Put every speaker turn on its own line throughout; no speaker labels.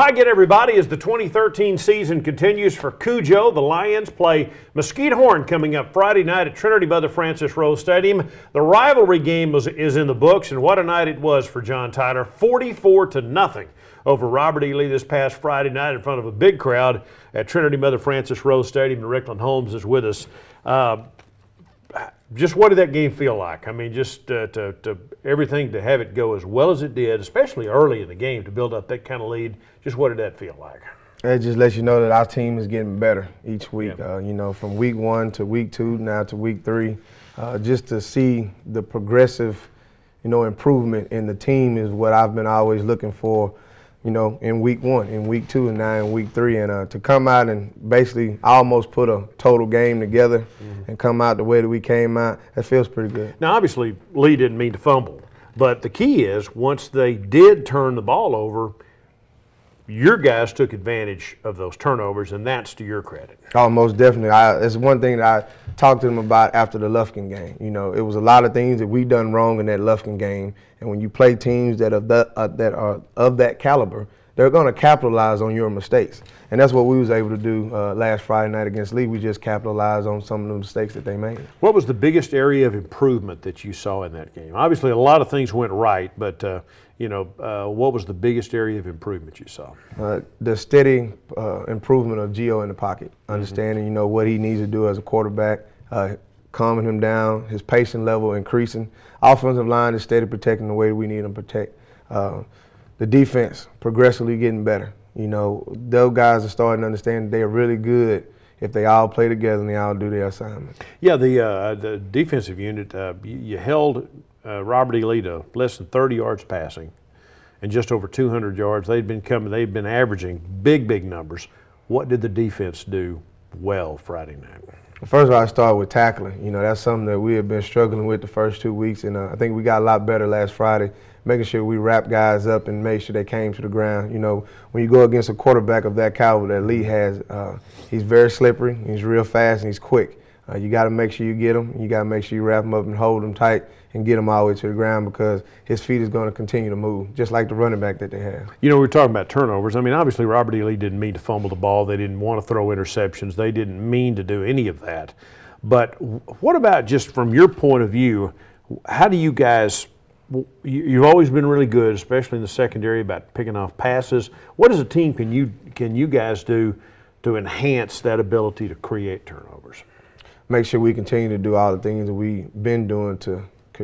hi again, everybody. As the 2013 season continues for Cujo, the Lions play Mesquite Horn coming up Friday night at Trinity Mother Francis Rose Stadium. The rivalry game is in the books, and what a night it was for John Tyler. 44-0 over Robert E. Lee this past Friday night in front of a big crowd at Trinity Mother Francis Rose Stadium. And Ricklan Holmes is with us. Just what did that game feel like? I mean, just to everything to have it go as well as it did, especially early in the game to build up that kind of lead. Just what did that feel like?
It just lets you know that our team is getting better each week.
Yep.
From week 1 to week 2, now to week 3, just to see the progressive, improvement in the team is what I've been always looking for. In week 1, in week 2, and now in week 3, and to come out and basically almost put a total game together and come out the way that we came out, that feels pretty good.
Now, obviously, Lee didn't mean to fumble, but the key is once they did turn the ball over, your guys took advantage of those turnovers, and that's to your credit.
Oh, most definitely. It's one thing that I talked to them about after the Lufkin game. It was a lot of things that we done wrong in that Lufkin game, and when you play teams that are of that caliber, they're going to capitalize on your mistakes, and that's what we was able to do last Friday night against Lee. We just capitalized on some of the mistakes that they made. What
was the biggest area of improvement that you saw in that game? Obviously, a lot of things went right, but what was the biggest area of improvement you saw?
The steady improvement of Gio in the pocket, understanding what he needs to do as a quarterback, calming him down, his pacing level increasing. Offensive line is steady protecting the way we need them to protect. The defense progressively getting better. Those guys are starting to understand they are really good if they all play together and they all do their assignment.
Yeah, the defensive unit, you held Robert E. Lee to less than 30 yards passing and just over 200 yards. They've been averaging big numbers. What did the defense do well Friday night?
First of all, I start with tackling. That's something that we have been struggling with the first 2 weeks, and I think we got a lot better last Friday, making sure we wrap guys up and made sure they came to the ground. When you go against a quarterback of that caliber that Lee has, he's very slippery, he's real fast, and he's quick. You got to make sure you get him. You got to make sure you wrap him up and hold him tight and get him all the way to the ground, because his feet is going to continue to move, just like the running back that they have.
We were talking about turnovers. I mean, obviously Robert E. Lee didn't mean to fumble the ball. They didn't want to throw interceptions. They didn't mean to do any of that. But what about just from your point of view, how do you guys – you've always been really good, especially in the secondary, about picking off passes. What as a team can you guys do to enhance that ability to create turnovers?
Make sure we continue to do all the things that we've been doing to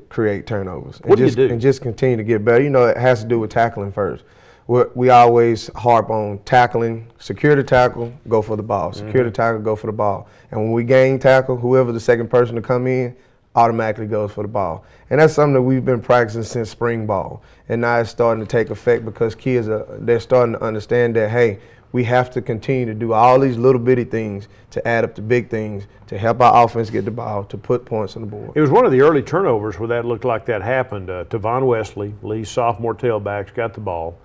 create turnovers.
What do you do?
And just continue to get better. It has to do with tackling first. We always harp on tackling, secure the tackle, go for the ball. Secure the tackle, go for the ball. And when we gain tackle, whoever the second person to come in automatically goes for the ball. And that's something that we've been practicing since spring ball. And now it's starting to take effect because kids they're starting to understand that, hey, we have to continue to do all these little bitty things to add up to big things to help our offense get the ball, to put points on the board.
It was one of the early turnovers where that looked like that happened. Tavon Wesley, Lee's sophomore tailback, got the ball.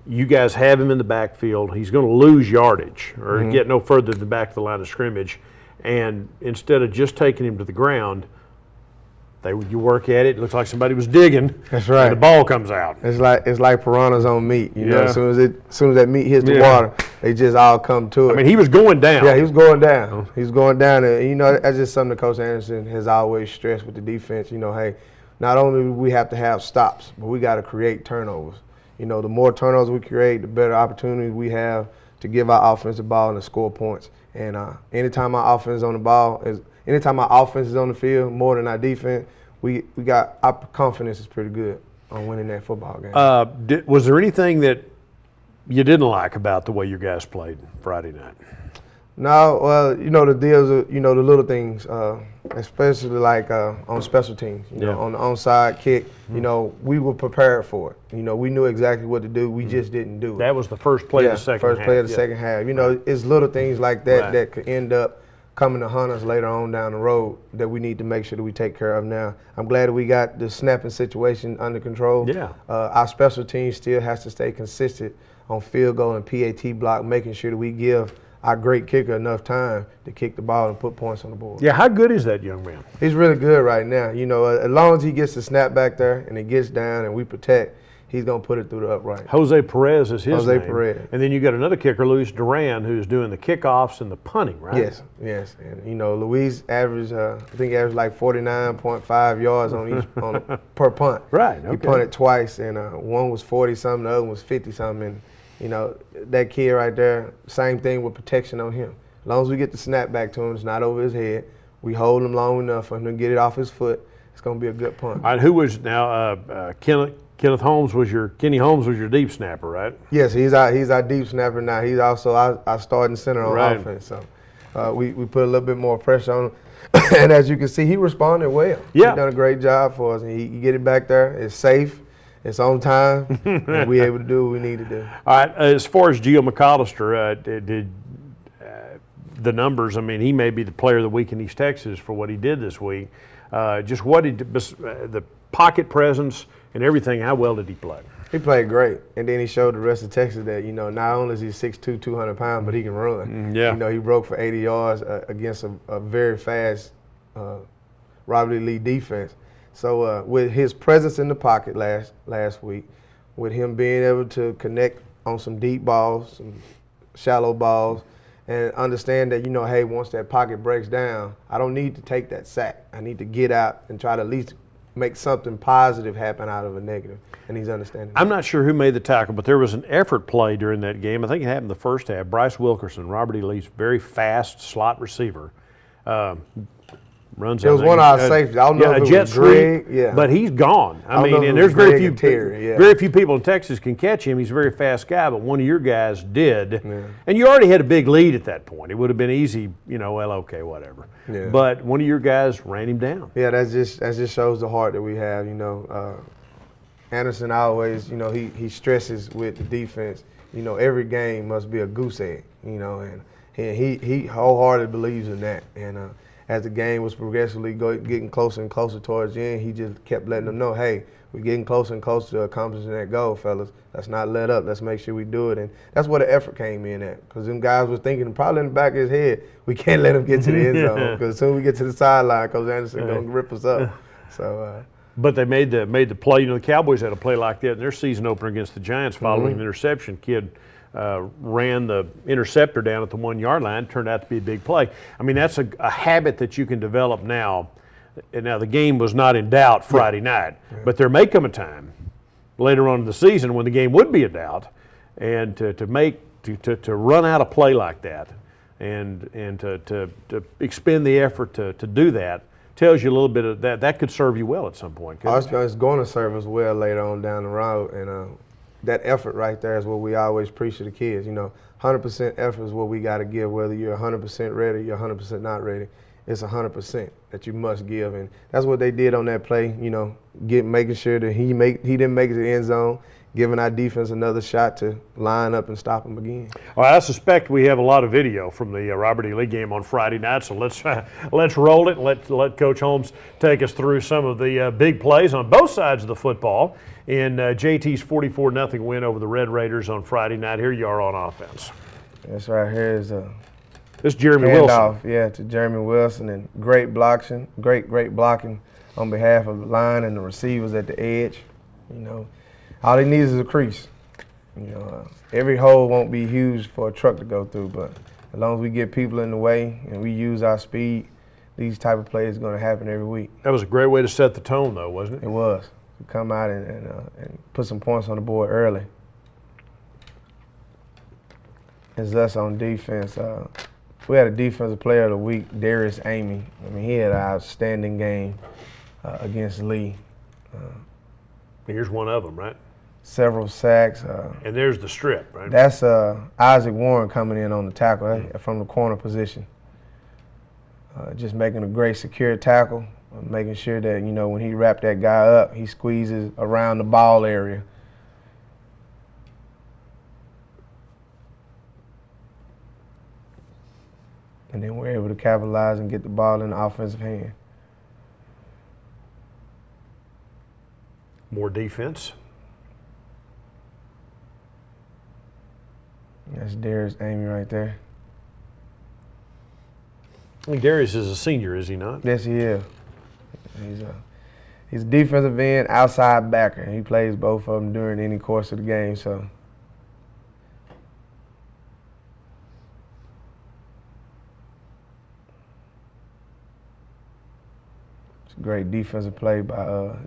You guys have him in the backfield. He's going to lose yardage or get no further than back to the line of scrimmage. And instead of just taking him to the ground, you work at it. It looks like somebody was digging.
That's right.
And the ball comes out.
It's like piranhas on meat. As soon as that meat hits the water, they just all come to it.
I mean, he was going down.
Yeah, he was going down. He was going down, and that's just something that Coach Anderson has always stressed with the defense. Hey, not only do we have to have stops, but we got to create turnovers. The more turnovers we create, the better opportunities we have to give our offense the ball and to score points. And anytime our offense is on the ball, anytime our offense is on the field more than our defense, we got our confidence is pretty good on winning that football game.
Was there anything that you didn't like about the way your guys played Friday night?
No, well, the deals are, the little things, especially like on special teams, on the onside kick, we were prepared for it. We knew exactly what to do. We just didn't do it.
That was the first play of the second half.
First play of the second half. It's little things like that that could end up coming to hunt us later on down the road that we need to make sure that we take care of now. I'm glad that we got the snapping situation under control.
Yeah.
Our special team still has to stay consistent on field goal and PAT block, making sure that we give our great kicker enough time to kick the ball and put points on the board.
Yeah, how good is that young man?
He's really good right now. As long as he gets the snap back there and it gets down and we protect, he's going to put it through the upright.
Jose Perez is his
Jose
name.
Perez.
And then you got another kicker, Luis Duran, who's doing the kickoffs and the punting, right?
Yes, yes. And, you know, Luis averaged, I think he averaged like 49.5 yards on each per punt.
Right, okay.
He punted twice, and one was 40-something, the other one was 50-something. And, you know, that kid right there, same thing with protection on him. As long as we get the snap back to him, it's not over his head. We hold him long enough for him to get it off his foot. It's going to be a good punt.
All right, who was now Kenny Holmes was your deep snapper, right?
Yes, he's our deep snapper now. He's also our starting center on offense. So we put a little bit more pressure on him. And as you can see, he responded well.
Yeah.
He's done a great job for us. And he get it back there. It's safe. It's on time. And we able to do what we need to do.
All right, as far as Gio McAllister, did the numbers, I mean, he may be the player of the week in East Texas for what he did this week. Just what he did, the pocket presence and everything, how well did he play?
He played great, and then he showed the rest of Texas that, you know, not only is he 6'2", 200 pounds, but he can run.
Yeah.
You know, he broke for 80 yards against a very fast rivalry league defense. So with his presence in the pocket last week, with him being able to connect on some deep balls, some shallow balls, and understand that, you know, hey, once that pocket breaks down, I don't need to take that sack. I need to get out and try to at least make something positive happen out of a negative, and he's understanding.
I'm not sure who made the tackle, but there was an effort play during that game. I think it happened the first half. Bryce Wilkerson, Robert E. Lee's very fast slot receiver, runs.
It was one of our safeties. I don't know if it was Greg.
Yeah, but he's gone. I mean, and there's very few people in Texas can catch him. He's a very fast guy, but one of your guys did, and you already had a big lead at that point. It would have been easy, you know. Well, okay, whatever. Yeah. But one of your guys ran him down.
Yeah, that just shows the heart that we have. You know, Anderson always, you know, he stresses with the defense. You know, every game must be a goose egg. You know, and he wholeheartedly believes in that. And as the game was progressively getting closer and closer towards the end, he just kept letting them know, hey, we're getting closer and closer to accomplishing that goal, fellas. Let's not let up. Let's make sure we do it. And that's where the effort came in at, because them guys was thinking probably in the back of his head, we can't let him get to the end zone, because as soon as we get to the sideline, Coach Anderson going to rip us up. So.
But they made the play. You know, the Cowboys had a play like that in their season opener against the Giants following an interception. Kid ran the interceptor down at the 1 yard line. Turned out to be a big play. I mean, that's a habit that you can develop now. And now the game was not in doubt Friday night, but there may come a time later on in the season when the game would be in doubt, and to run out a play like that, and to expend the effort to do that tells you a little bit of that could serve you well at some point.
It's going to serve us well later on down the road, and that effort right there is what we always preach to the kids. You know, 100% effort is what we got to give, whether you're 100% ready, you're 100% not ready. It's 100% that you must give, and that's what they did on that play. You know, making sure that he didn't make it to the end zone, giving our defense another shot to line up and stop him again.
Well, I suspect we have a lot of video from the Robert E. Lee game on Friday night, so let's roll it. Let Coach Holmes take us through some of the big plays on both sides of the football in JT's 44-0 win over the Red Raiders on Friday night. Here you are on offense.
That's right. Here is
this is Jeremy Wilson.
Yeah, to Jeremy Wilson, and great blocking on behalf of the line and the receivers at the edge. You know, all he needs is a crease. You know, every hole won't be huge for a truck to go through, but as long as we get people in the way and we use our speed, these type of plays are going to happen every week.
That was a great way to set the tone, though, wasn't it?
It was. Come out and put some points on the board early. It's us on defense. We had a defensive player of the week, Darius Amy. I mean, he had an outstanding game against Lee.
Here's one of them, right?
Several sacks.
And there's the strip, right?
That's Isaac Warren coming in on the tackle from the corner position. Just making a great secure tackle, making sure that, you know, when he wrapped that guy up, he squeezes around the ball area. And then we're able to capitalize and get the ball in the offensive hand.
More defense.
That's Darius Amy right there.
I think Darius is a senior, is he not?
Yes, he is. He's a defensive end, outside backer. He plays both of them during any course of the game. So. Great defensive play by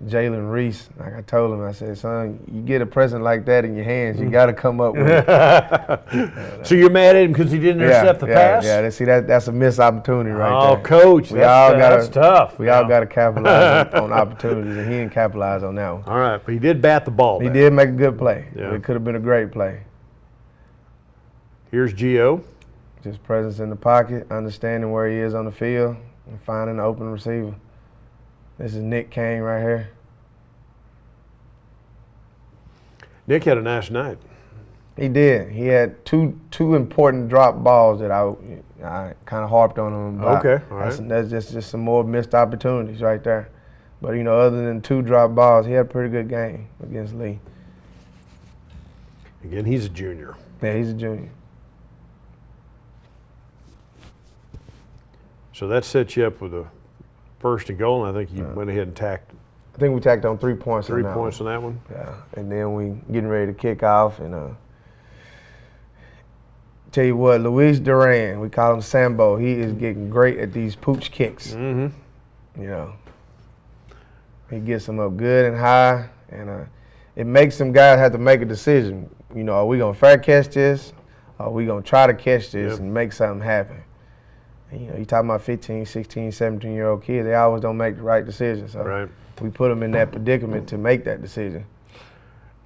Jalen Reese. Like I told him, I said, son, you get a present like that in your hands, you got to come up with it.
So you're mad at him because he didn't intercept the pass?
Yeah, see, that's a missed opportunity right there.
Oh, Coach, that's tough.
We all got to capitalize on opportunities, and he didn't capitalize on that one.
All right, but he did bat the ball.
He did make a good play.
Yeah.
It could have been a great play.
Here's Gio.
Just presence in the pocket, understanding where he is on the field, and finding an open receiver. This is Nick Kane right here.
Nick had a nice night.
He did. He had two important drop balls that I kind of harped on him about.
Okay, all right.
That's just some more missed opportunities right there. But, you know, other than 2 drop balls, he had a pretty good game against Lee.
Again, he's a junior.
Yeah, he's a junior.
So that sets you up with a first and goal, and I think you went ahead and tacked.
I think we tacked on 3 points.
3 points on that one.
Yeah, and then we getting ready to kick off, and tell you what, Luis Duran, we call him Sambo. He is getting great at these pooch kicks.
Mm-hmm.
You know, he gets them up good and high, and it makes some guys have to make a decision. You know, are we gonna fair catch this? Or are we gonna try to catch this and make something happen? You know, you talking about 15, 16, 17-year-old kids, they always don't make the right decision. So we put them in that predicament to make that decision.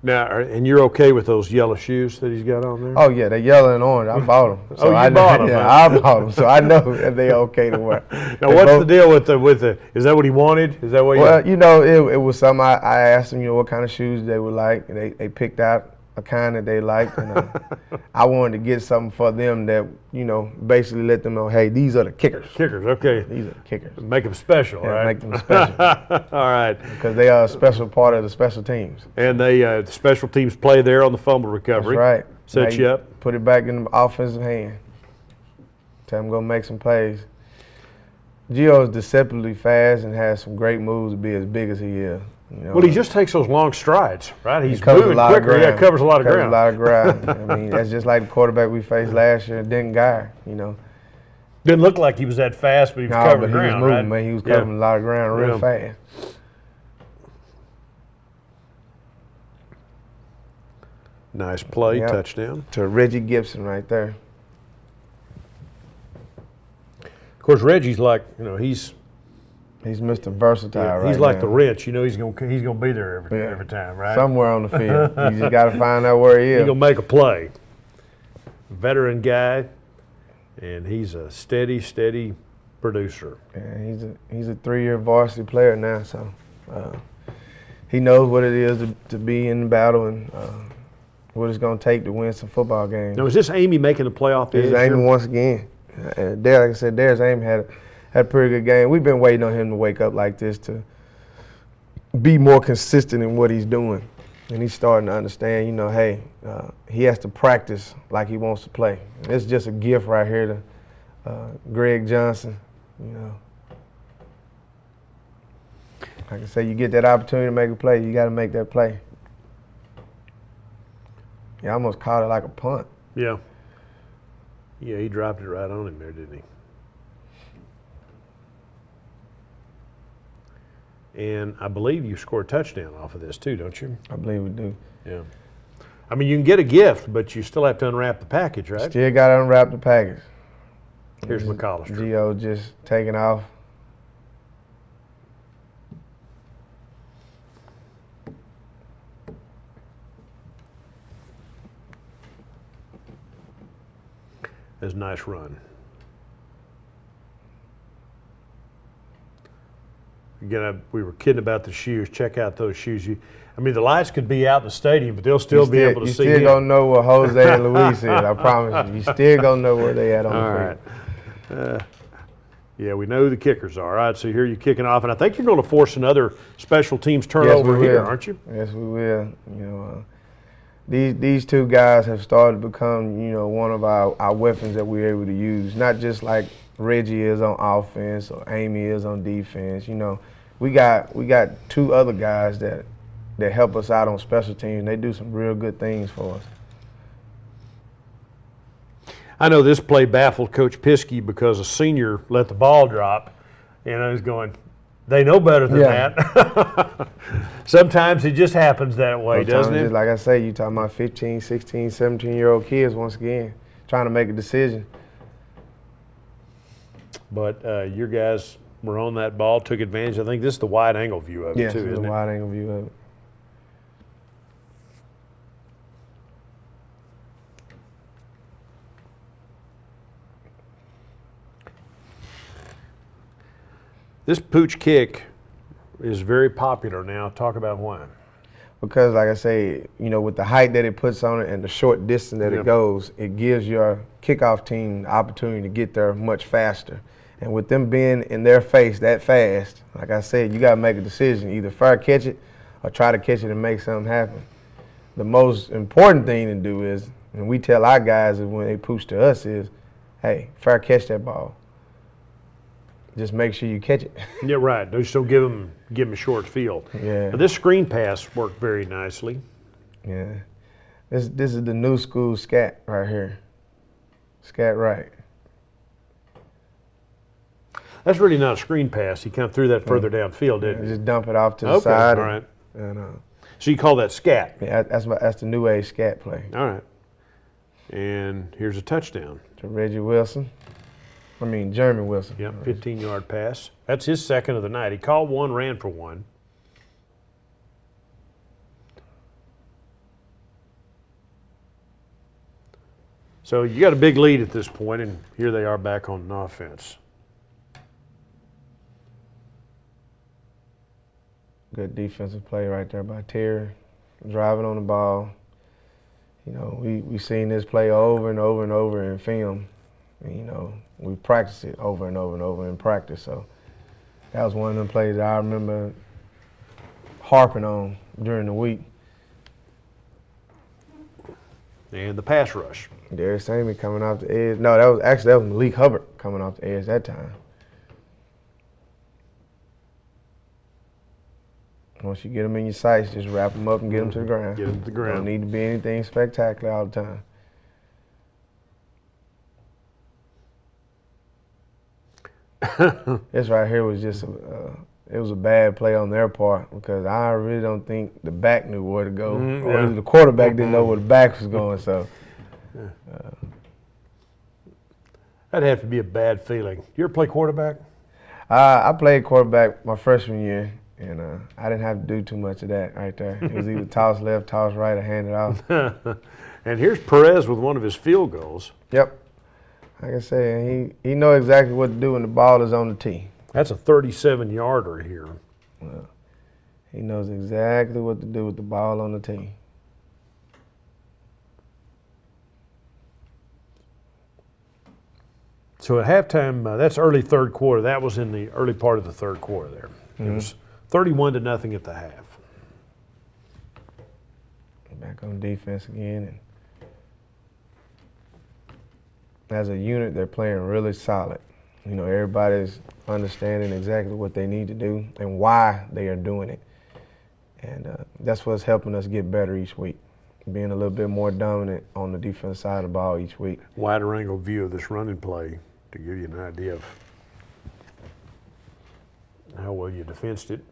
Now, and you're okay with those yellow shoes that he's got on there?
Oh, yeah, they're yellow and orange. I bought them.
So you bought them?
Yeah, I bought them, so I know that they're okay to wear.
Now, what's the deal with the, is that what he wanted? Is that what
Well, you know, it was something I asked them, you know, what kind of shoes they would like. And they picked out a kind that they liked, and I wanted to get something for them that, you know, basically let them know, hey, these are the kickers.
Kickers, okay.
These are the kickers.
Make them special, right?
Make them special.
All right.
Because they are a special part of the special teams.
And they the special teams play there on the fumble recovery.
That's right.
Set you up.
Put it back in the offensive hand. Tell them go make some plays. Gio is deceptively fast and has some great moves to be as big as he is. You know,
well, he just takes those long strides, right? He's
covers
moving
a lot
quicker.
of ground.
Yeah, covers a lot of ground.
A lot of ground. I mean, that's just like the quarterback we faced last year, Denton Guy. You know,
didn't look like he was that fast, but he was covering ground.
He was moving,
right?
man. He was covering a lot of ground real fast.
Nice play, touchdown.
To Reggie Gibson right there.
Of course, Reggie's like, you know, he's
Mr. Versatile right
he's like
now.
the wrench, you know, he's gonna be there every time, right?
Somewhere on the field. You just got to find out where he is.
He's gonna make a play. Veteran guy, and he's a steady producer.
Yeah, he's a 3-year varsity player now, so he knows what it is to be in battle and what it's going to take to win some football games.
Now, is this Amy making the playoff?
This is Amy once again. Like I said, there's Amy had a pretty good game. We've been waiting on him to wake up like this to be more consistent in what he's doing. And he's starting to understand, you know, hey, he has to practice like he wants to play. It's just a gift right here to Greg Johnson, you know. Like I say, you get that opportunity to make a play, you got to make that play. Yeah, I almost caught it like a punt.
Yeah. Yeah, he dropped it right on him there, didn't he? And I believe you score a touchdown off of this too, don't you?
I believe we do.
Yeah. I mean, you can get a gift, but you still have to unwrap the package, right?
Still got to unwrap the package.
Here's McCollister.
Gio just taking off.
That's a nice run. Again, we were kidding about the shoes. Check out those shoes. I mean, the lights could be out in the stadium, but they'll still be able to see
You still going to know what Jose and Luis is, I promise you. You still going to know where they at on the field.
All right. Yeah, we know who the kickers are. All right, so here you're kicking off, and I think you're going to force another special teams turnover here, aren't you?
Yes, we will. You know, these two guys have started to become, you know, one of our weapons that we're able to use. Not just like Reggie is on offense or Amy is on defense. You know, we got 2 other guys that help us out on special teams. They do some real good things for us.
I know this play baffled Coach Piskey because a senior let the ball drop, and I was going, they know better than that. Sometimes it just happens that way, doesn't it?
Just like I say, you talking about 15, 16, 17-year-old kids once again trying to make a decision.
But your guys were on that ball, took advantage. I think this is the wide angle view of it, too, isn't it?
Yeah, the wide angle view of it.
This pooch kick is very popular now. Talk about why.
Because, like I say, you know, with the height that it puts on it and the short distance that it goes, it gives your kickoff team the opportunity to get there much faster. And with them being in their face that fast, like I said, you got to make a decision. Either fair catch it or try to catch it and make something happen. The most important thing to do is, and we tell our guys is when they pooch to us is, hey, fair catch that ball. Just make sure you catch it.
Yeah, right. Just don't give them a short field.
Yeah.
But this screen pass worked very nicely.
Yeah. This is the new school scat right here. Scat right.
That's really not a screen pass. He kind of threw that further downfield, didn't he?
Just dump it off to the side.
All right.
And,
So you call that scat?
yeah, that's the new age scat play.
All right. And here's a touchdown.
To Reggie Wilson. I mean, Jeremy Wilson.
Yep, 15-yard pass. That's his second of the night. He caught one, ran for one. So you got a big lead at this point, and here they are back on offense.
Good defensive play right there by Terry, driving on the ball. You know, we've seen this play over and over and over in film. And, you know, we practiced it over and over and over in practice. So that was one of them plays that I remember harping on during the week.
And the pass rush.
Darius Samey coming off the edge. No, that was Malik Hubbard coming off the edge that time. Once you get them in your sights, just wrap them up and get them to the ground.
Get them to the ground.
Don't need to be anything spectacular all the time. This right here was just it was a bad play on their part because I really don't think the back knew where to go, or the quarterback didn't know where the back was going. So
that'd have to be a bad feeling. You ever play quarterback?
I played quarterback my freshman year, and I didn't have to do too much of that right there. It was either toss left, toss right, or hand it off.
And here's Perez with one of his field goals.
Yep. Like I said, he knows exactly what to do when the ball is on the tee.
That's a 37-yarder here.
Well, he knows exactly what to do with the ball on the tee.
So at halftime, that's early third quarter. That was in the early part of the third quarter there. It was 31-0 at the half.
Back on defense again. And as a unit, they're playing really solid. You know, everybody's understanding exactly what they need to do and why they are doing it. And that's what's helping us get better each week, being a little bit more dominant on the defense side of the ball each week.
Wider angle view of this running play to give you an idea of how well you defensed it.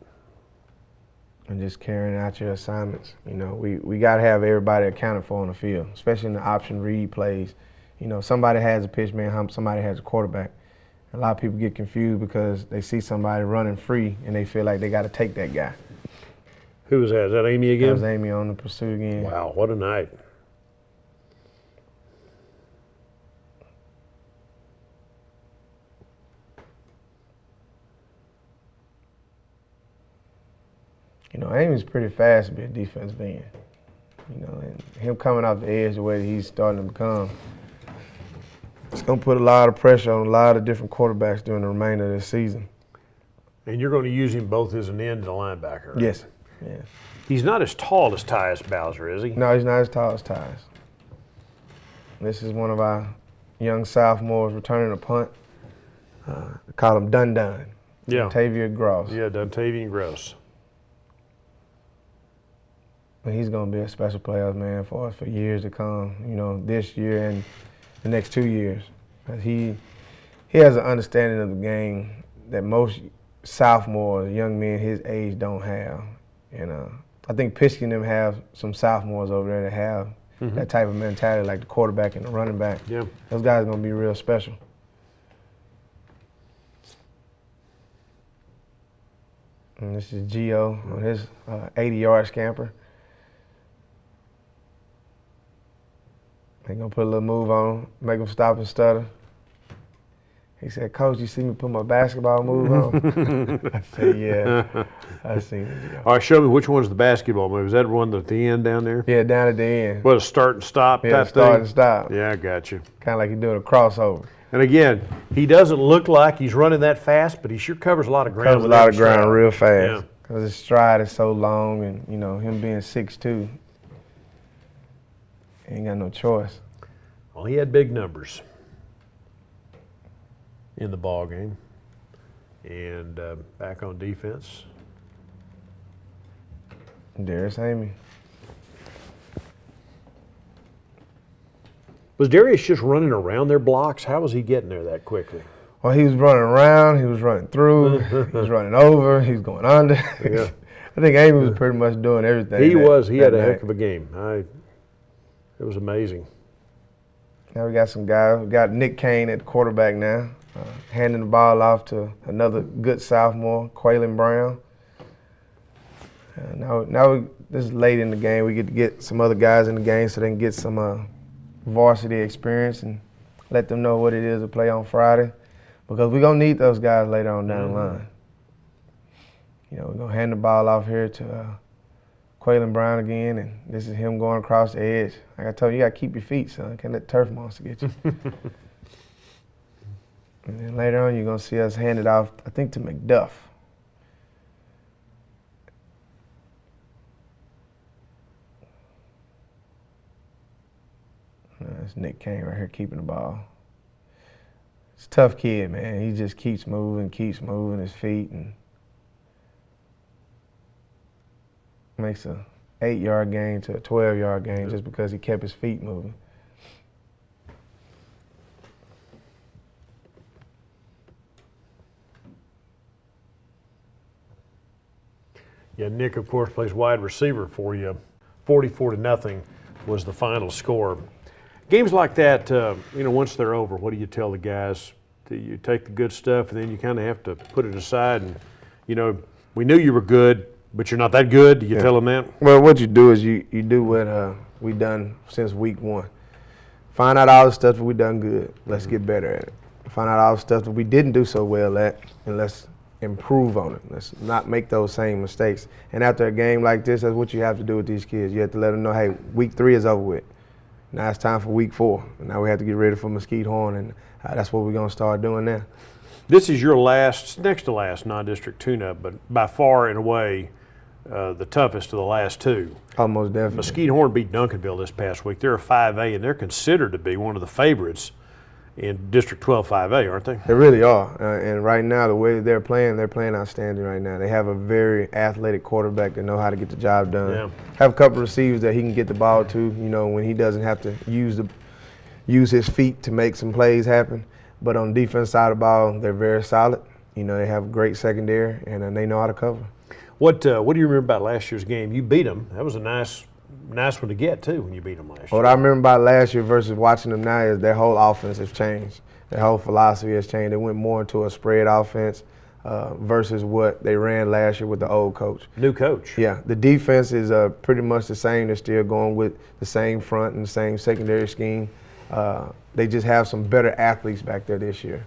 And just carrying out your assignments. You know, we got to have everybody accounted for on the field, especially in the option read plays. You know, somebody has a pitch man hump, somebody has a quarterback. A lot of people get confused because they see somebody running free and they feel like they got to take that guy.
Who was that? Is that Amy again?
That was Amy on the pursuit again.
Wow, what a night.
You know, Amy's pretty fast to be a defensive end. You know, and him coming off the edge the way that he's starting to become, it's going to put a lot of pressure on a lot of different quarterbacks during the remainder of this season.
And you're going to use him both as an end and a linebacker, right?
Yes. Yeah.
He's not as tall as Tyus Bowser, is he?
No, he's not as tall as Tyus. This is one of our young sophomores returning a punt. Call him Dun Dun.
Yeah.
Tavia Gross.
Yeah, Dontavian Gross.
But he's going to be a special player, man, for us for years to come. This year and the next 2 years. 'Cause he has an understanding of the game that most sophomores, young men his age, don't have. And I think Pisky and them have some sophomores over there that have that type of mentality, like the quarterback and the running back.
Yeah.
Those guys are going to be real special. And this is Gio on his 80-yard scamper. They're going to put a little move on him, make him stop and stutter. He said, "Coach, you see me put my basketball move on?" I said, "Yeah, I seen it."
All right, show me which one's the basketball move. Is that one at the end down there?
Yeah, down at the end.
What, a start and stop
Yeah,
type
start
thing?
and stop.
Yeah, I got you.
Kind of like you're doing a crossover.
And again, he doesn't look like he's running that fast, but he sure covers a lot of ground.
Covers a
with
lot
that
of ground
stride.
real fast.
Yeah.
Because his stride is so long, and him being 6'2", he ain't got no choice.
Well, he had big numbers in the ball game, and back on defense.
Darius Amy.
Was Darius just running around their blocks? How was he getting there that quickly?
Well, he was running around, he was running through, he was running over, he was going under.
Yeah.
I think Amy was pretty much doing everything.
He was. He had a
night.
heck of a game. It was amazing.
Now we got some guys. We got Nick Kane at the quarterback now, handing the ball off to another good sophomore, Quaylen Brown. This is late in the game. We get some other guys in the game so they can get some varsity experience and let them know what it is to play on Friday, because we're going to need those guys later on down the line. We're going to hand the ball off here to Quaylen Brown again, and this is him going across the edge. Like I told you, you got to keep your feet, son. Can't let the turf monster get you. And then later on, you're going to see us hand it off, I think, to McDuff. That's Nick Kane right here keeping the ball. He's a tough kid, man. He just keeps moving his feet, and makes a 8-yard gain to a 12-yard gain just because he kept his feet moving.
Yeah, Nick, of course, plays wide receiver for you. 44-0 was the final score. Games like that, once they're over, what do you tell the guys? Do you take the good stuff and then you kind of have to put it aside and, we knew you were good, but you're not that good? Do you tell them that?
Well, what you do is you do what we done since week 1. Find out all the stuff that we done good. Let's get better at it. Find out all the stuff that we didn't do so well at, and let's improve on it. Let's not make those same mistakes. And after a game like this, that's what you have to do with these kids. You have to let them know, hey, week 3 is over with. Now it's time for week 4. Now we have to get ready for Mesquite Horn, and that's what we're going to start doing now.
This is your next to last non-district tune-up, but by far and away the toughest of the last 2.
Almost definitely.
Mesquite Horn beat Duncanville this past week. They're a 5A, and they're considered to be one of the favorites in District 12 5A, aren't they?
They really are. And right now, the way they're playing outstanding right now. They have a very athletic quarterback that know how to get the job done.
Yeah.
Have a couple of receivers that he can get the ball to, when he doesn't have to use his feet to make some plays happen. But on the defense side of the ball, they're very solid. They have a great secondary, and they know how to cover.
What do you remember about last year's game? You beat them. That was a nice one to get, too, when you beat them last year.
What I remember about last year versus watching them now is their whole offense has changed. Their whole philosophy has changed. They went more into a spread offense versus what they ran last year with the old coach.
New coach.
Yeah, the defense is pretty much the same. They're still going with the same front and the same secondary scheme. They just have some better athletes back there this year.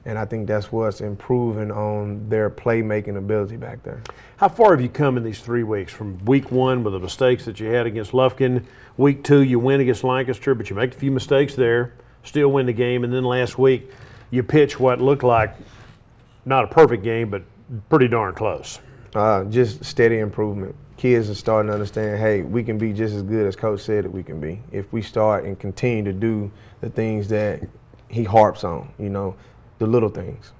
And I think that's what's improving on their playmaking ability back there.
How far have you come in these 3 weeks? From week 1 with the mistakes that you had against Lufkin, week 2 you win against Lancaster, but you make a few mistakes there, still win the game, and then last week you pitch what looked like not a perfect game, but pretty darn close.
Just steady improvement. Kids are starting to understand, hey, we can be just as good as Coach said that we can be if we start and continue to do the things that he harps on, the little things,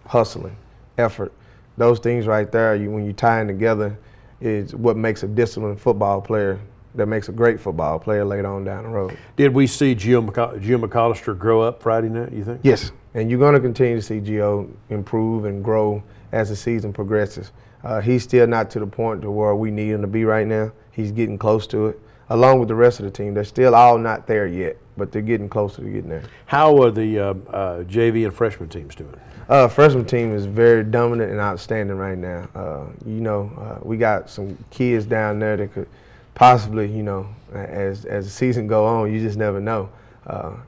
hustling, effort. Those things right there, when you tie them together, is what makes a disciplined football player, that makes a great football player later on down the road.
Did we see Gio McAllister grow up Friday night, you think?
Yes, and you're going to continue to see Gio improve and grow as the season progresses. He's still not to the point to where we need him to be right now. He's getting close to it, along with the rest of the team. They're still all not there yet, but they're getting closer to getting there.
How are the JV and freshman teams doing?
Freshman team is very dominant and outstanding right now. We got some kids down there that could possibly, as the season go on, you just never know.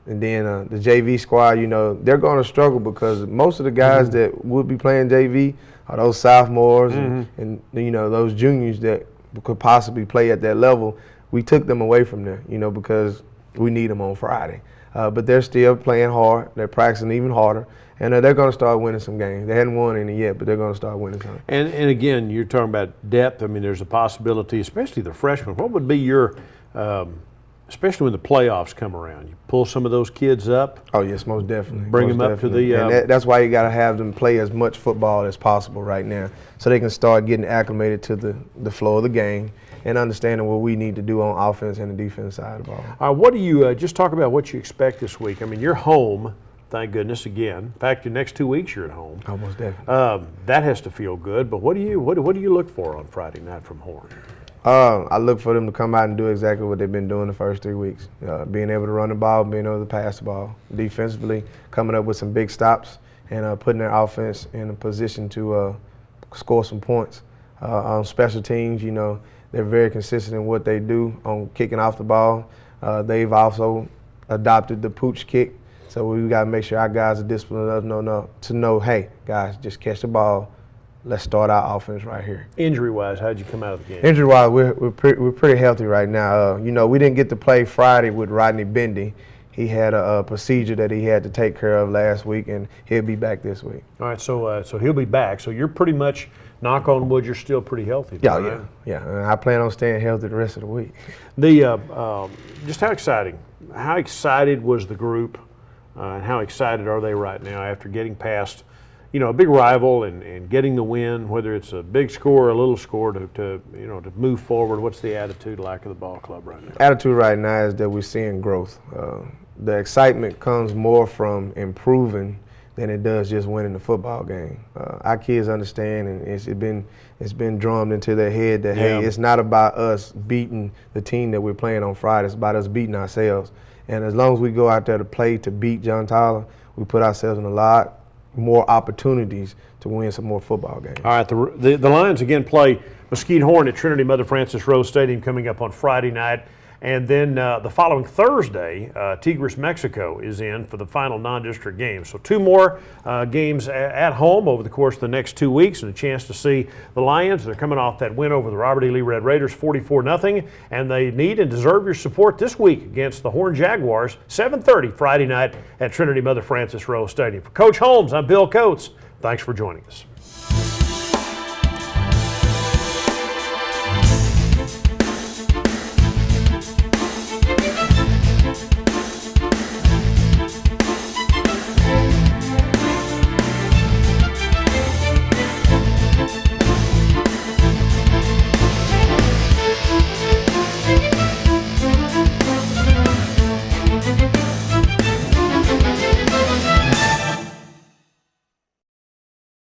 And then the JV squad, they're going to struggle because most of the guys that would be playing JV are those sophomores and those juniors that could possibly play at that level. We took them away from there, because we need them on Friday. But they're still playing hard. They're practicing even harder. And they're going to start winning some games. They hadn't won any yet, but they're going to start winning some.
And again, you're talking about depth. I mean, there's a possibility, especially the freshmen. What would be your, especially when the playoffs come around, you pull some of those kids up?
Oh, yes, most definitely.
Bring them up to the.
And that's why you got to have them play as much football as possible right now, so they can start getting acclimated to the flow of the game and understanding what we need to do on offense and the defense side of the ball.
What do you just talk about what you expect this week? I mean, you're home. Thank goodness again. In fact, your next 2 weeks you're at home.
Almost definitely.
That has to feel good. But what do you look for on Friday night from Horn?
I look for them to come out and do exactly what they've been doing the first 3 weeks. Being able to run the ball, being able to pass the ball. Defensively, coming up with some big stops and putting their offense in a position to score some points. On special teams, they're very consistent in what they do on kicking off the ball. They've also adopted the pooch kick. So we got to make sure our guys are disciplined enough to know, hey, guys, just catch the ball. Let's start our offense right here.
Injury-wise, how'd you come out of the game?
Injury-wise, we're pretty healthy right now. We didn't get to play Friday with Rodney Bendy. He had a procedure that he had to take care of last week, and he'll be back this week.
All right, so he'll be back. So you're pretty much, knock on wood, you're still pretty healthy.
Yeah. And I plan on staying healthy the rest of the week.
Just how excited was the group? And how excited are they right now after getting past, a big rival and getting the win, whether it's a big score or a little score to move forward? What's the attitude like of the ball club right now?
Attitude right now is that we're seeing growth. The excitement comes more from improving than it does just winning the football game. Our kids understand, and it's been drummed into their head that, hey, it's not about us beating the team that we're playing on Friday. It's about us beating ourselves. And as long as we go out there to play to beat John Tyler, we put ourselves in a lot more opportunities to win some more football games.
All right, the Lions again play Mesquite Horn at Trinity Mother Frances Rose Stadium coming up on Friday night. And then the following Thursday, Tigres, Mexico is in for the final non-district game. So 2 more games at home over the course of the next 2 weeks, and a chance to see the Lions. They're coming off that win over the Robert E. Lee Red Raiders, 44-0, and they need and deserve your support this week against the Horn Jaguars, 7:30 Friday night at Trinity Mother Frances Rose Stadium. For Coach Holmes, I'm Bill Coates. Thanks for joining us.